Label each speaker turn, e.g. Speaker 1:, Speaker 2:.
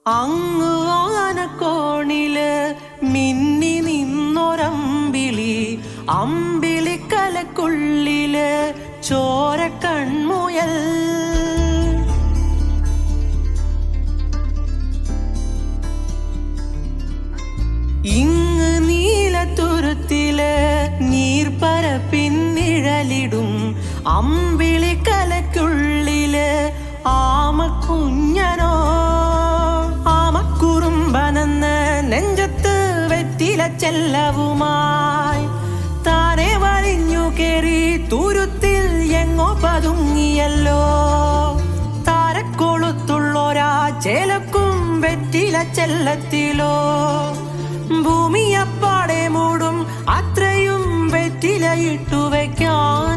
Speaker 1: അങ്ങ് ആനക്കോണില് മിന്നി നിന്നൊരമ്പിളി, അമ്പിളിക്കലക്കുള്ളില് ചോര കൺമുയൽ. ഇങ്ങ് നീലത്തുരുത്തില് നീർപ്പരപ്പിന്നിഴലിടും, അമ്പിളിക്കലക്കുള്ളില് ആമക്കുഞ്ഞനോ. ആമക്കുറുമ്പനെന്ന് നെഞ്ചത്ത് വെറ്റില ചെല്ലവുമായി താനെ വലിഞ്ഞു കേറി തുരുത്തിൽ എങ്ങോ പതുങ്ങിയല്ലോ. താരക്കൊളുത്തുള്ളൊരാ ചേലക്കും വെറ്റില ചെല്ലത്തിലോ. ഭൂമിയപ്പാടെ മൂടും അത്രയും വെറ്റിലയിട്ടു വയ്ക്കാം.